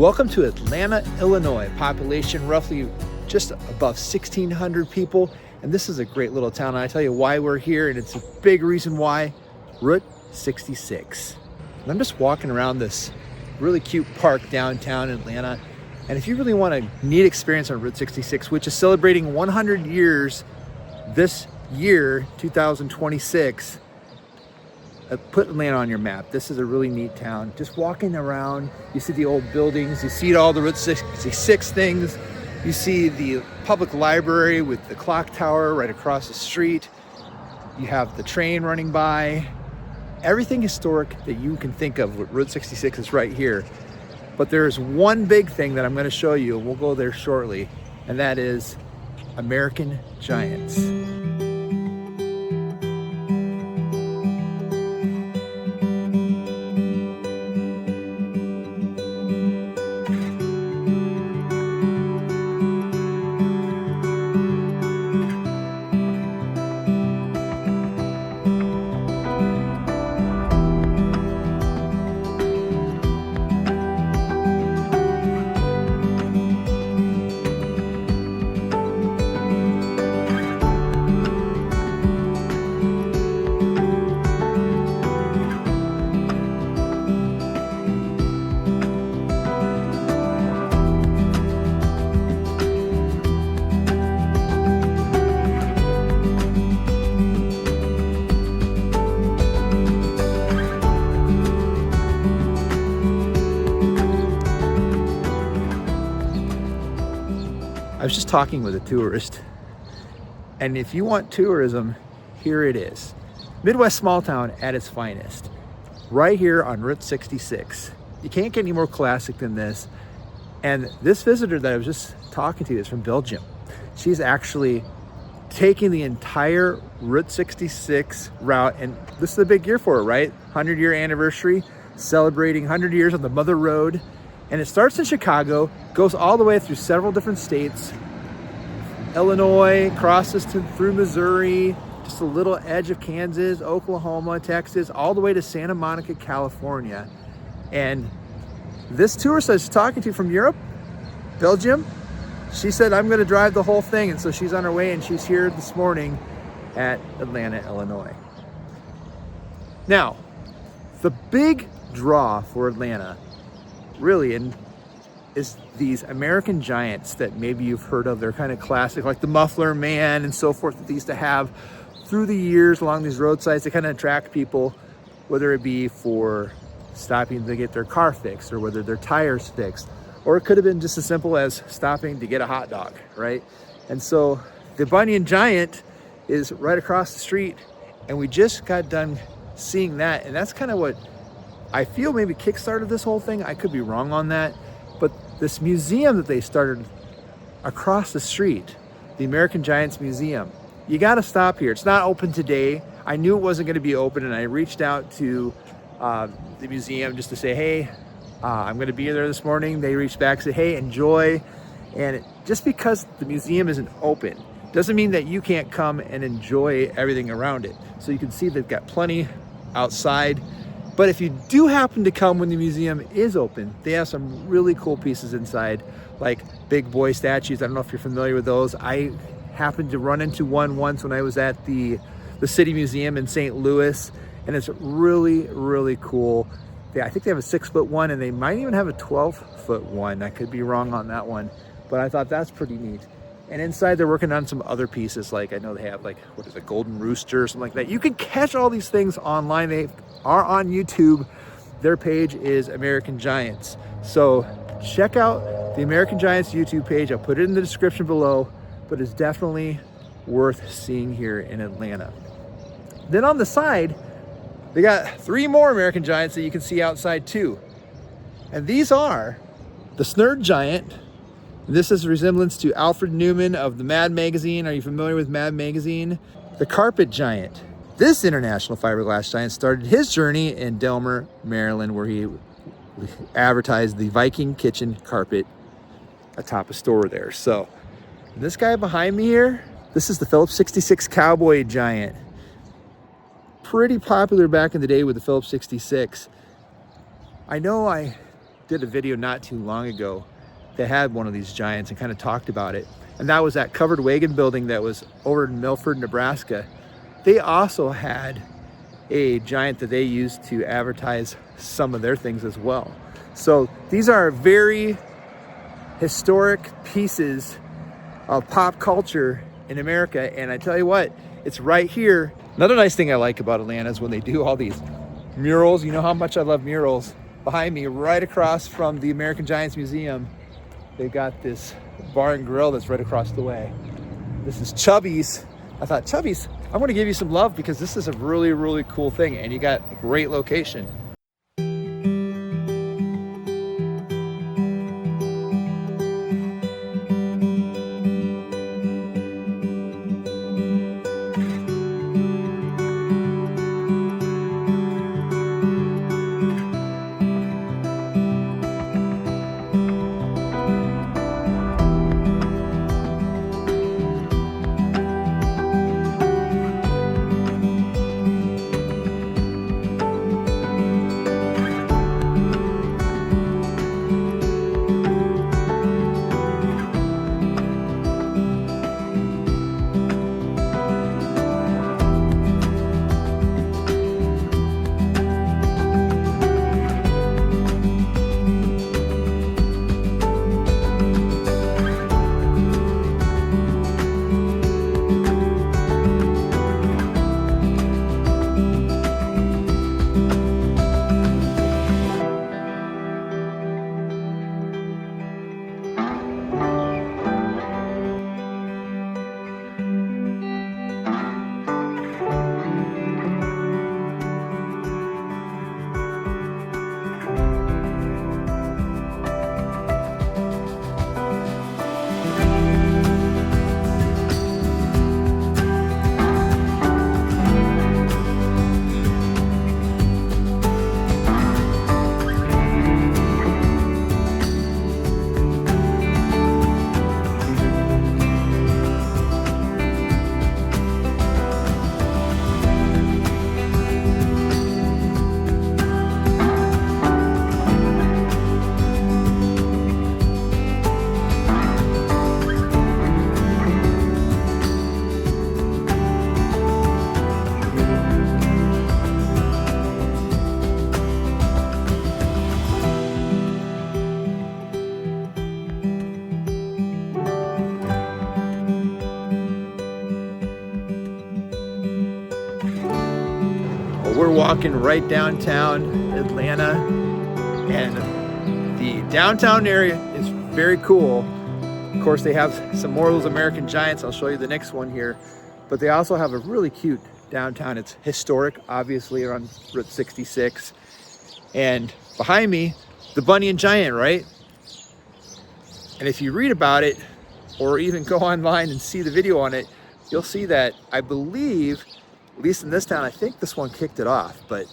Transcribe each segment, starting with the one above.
Welcome to Atlanta, Illinois. Population roughly just above 1,600 people. And this is a great little town. And I tell you why we're here, and it's a big reason why. Route 66. And I'm just walking around this really cute park downtown Atlanta. And if you really want a neat experience on Route 66, which is celebrating 100 years this year, 2026, put Atlanta on your map. This is a really neat town. Just walking around, you see the old buildings, you see all the Route 66 things, you see the public library with the clock tower right across the street, you have the train running by. Everything historic that you can think of with Route 66 is right here. But there's one big thing that I'm going to show you, and we'll go there shortly, and that is American Giants. I was just talking with a tourist, and if you want tourism, here it is. Midwest small town at its finest, right here on Route 66. You can't get any more classic than this. And this visitor that I was just talking to is from Belgium. She's actually taking the entire Route 66 route, and this is a big year for her, right? 100-year anniversary, celebrating 100 years on the Mother Road. And it starts in Chicago, goes all the way through several different states, Illinois, crosses through Missouri, just a little edge of Kansas, Oklahoma, Texas, all the way to Santa Monica, California. And this tourist I was talking to from Europe, Belgium, she said, I'm gonna drive the whole thing. And so she's on her way, and she's here this morning at Atlanta, Illinois. Now, the big draw for Atlanta really is these American Giants that maybe you've heard of. They're kind of classic, like the Muffler Man and so forth, that they used to have through the years along these roadsides to kind of attract people, whether it be for stopping to get their car fixed, or whether their tires fixed, or it could have been just as simple as stopping to get a hot dog, right? And so the Bunyan Giant is right across the street, and we just got done seeing that, and that's kind of what I feel maybe kickstarted this whole thing. I could be wrong on that, but this museum that they started across the street, the American Giants Museum, you got to stop here. It's not open today. I knew it wasn't going to be open, and I reached out to the museum just to say, hey, I'm going to be there this morning. They reached back and said, hey, enjoy. And just because the museum isn't open doesn't mean that you can't come and enjoy everything around it. So you can see they've got plenty outside. But if you do happen to come when the museum is open, they have some really cool pieces inside, like big boy statues. I don't know if you're familiar with those. I happened to run into one once when I was at the City Museum in St. Louis, and it's really, really cool. I think they have a 6-foot one, and they might even have a 12-foot one. I could be wrong on that one, but I thought that's pretty neat. And inside they're working on some other pieces, like I know they have, like, what is it, Golden Rooster or something like that. You can catch all these things online. They are on YouTube. Their page is American Giants. So check out the American Giants YouTube page. I'll put it in the description below, but it's definitely worth seeing here in Atlanta. Then on the side, they got 3 more American Giants that you can see outside too. And these are the Snurd Giant. This is a resemblance to Alfred Newman of the Mad Magazine. Are you familiar with Mad Magazine? The Carpet Giant. This international fiberglass giant started his journey in Delmer, Maryland, where he advertised the Viking kitchen carpet atop a store there. So this guy behind me here, this is the Phillips 66 Cowboy Giant. Pretty popular back in the day with the Phillips 66. I know I did a video not too long ago that had one of these giants and kind of talked about it. And that was that covered wagon building that was over in Milford, Nebraska. They also had a giant that they used to advertise some of their things as well. So these are very historic pieces of pop culture in America. And I tell you what, it's right here. Another nice thing I like about Atlanta is when they do all these murals. You know how much I love murals. Behind me, right across from the American Giants Museum, they've got this bar and grill that's right across the way. This is Chubby's. I thought, Chubby's, I'm gonna give you some love because this is a really, really cool thing and you got a great location. We're walking right downtown Atlanta, and the downtown area is very cool. Of course, they have some more of those American Giants. I'll show you the next one here, but they also have a really cute downtown. It's historic, obviously, around Route 66. And behind me, the Bunny and Giant, right? And if you read about it, or even go online and see the video on it, you'll see that I believe, at least in this town, I think this one kicked it off, but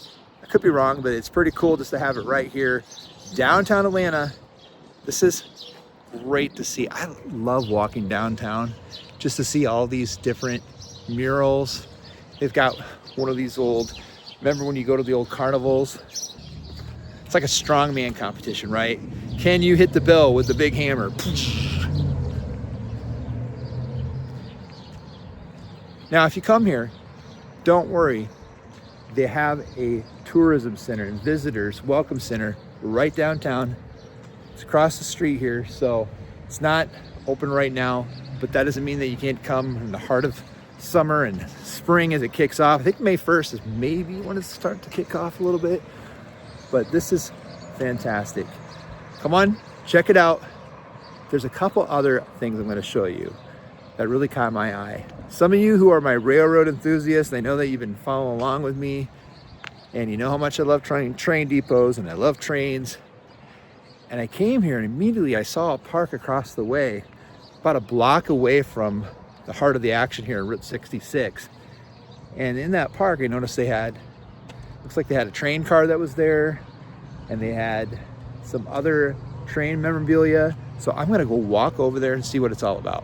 I could be wrong, but it's pretty cool just to have it right here, downtown Atlanta. This is great to see. I love walking downtown just to see all these different murals. They've got one of these old, remember when you go to the old carnivals? It's like a strongman competition, right? Can you hit the bell with the big hammer? Now, if you come here, don't worry. They have a tourism center and visitors welcome center right downtown. It's across the street here, so it's not open right now, but that doesn't mean that you can't come in the heart of summer and spring as it kicks off. I think May 1st is maybe when it's starting to kick off a little bit, but this is fantastic. Come on, check it out. There's a couple other things I'm going to show you that really caught my eye. Some of you who are my railroad enthusiasts, I know that you've been following along with me, and you know how much I love train depots and I love trains. And I came here and immediately I saw a park across the way, about a block away from the heart of the action here on Route 66. And in that park, I noticed they had, looks like they had a train car that was there, and they had some other train memorabilia. So I'm gonna go walk over there and see what it's all about.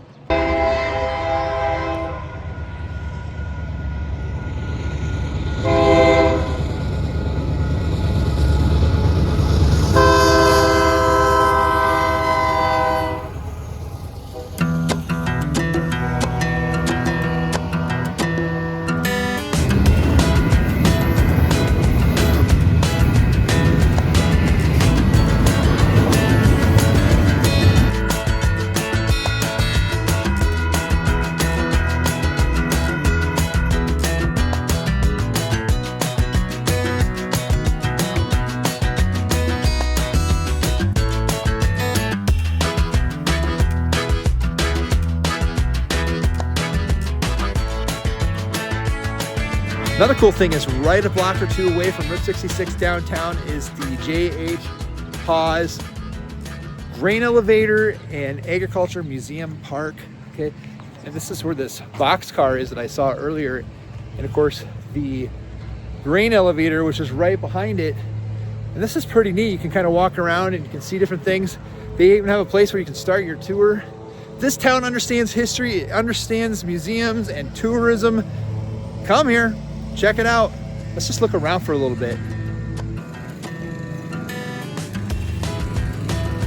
Another cool thing is right a block or two away from Route 66 downtown is the J.H. Hawes Grain Elevator and Agriculture Museum Park. Okay, and this is where this boxcar is that I saw earlier, and of course the grain elevator, which is right behind it. And this is pretty neat. You can kind of walk around and you can see different things. They even have a place where you can start your tour. This town understands history, it understands museums and tourism. Come here, check it out. Let's just look around for a little bit.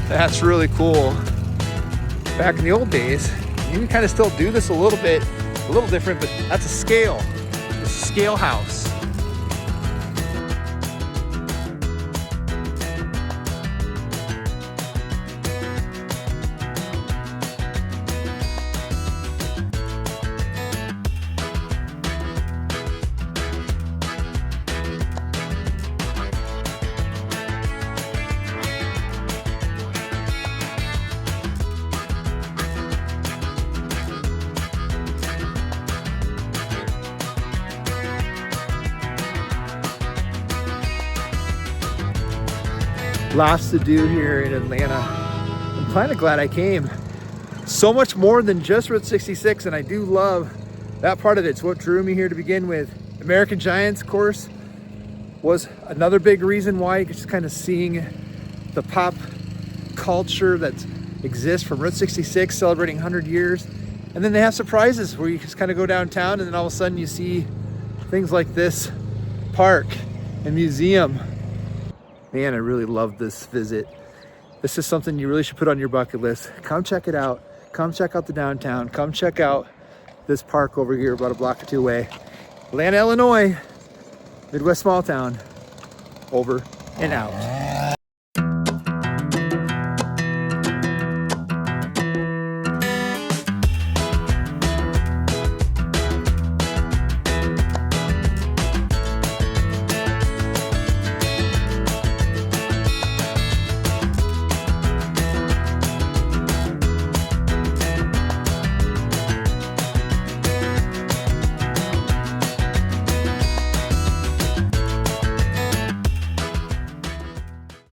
That's really cool. Back in the old days, you can kind of still do this a little bit, a little different, but that's a scale. It's a scale house. Lots to do here in Atlanta. I'm kind of glad I came. So much more than just Route 66, and I do love that part of it. It's what drew me here to begin with. American Giants, of course, was another big reason why, just kind of seeing the pop culture that exists from Route 66 celebrating 100 years. And then they have surprises where you just kind of go downtown and then all of a sudden you see things like this park and museum. Man, I really love this visit. This is something you really should put on your bucket list. Come check it out. Come check out the downtown. Come check out this park over here about a block or two away. Atlanta, Illinois, Midwest small town, over and out.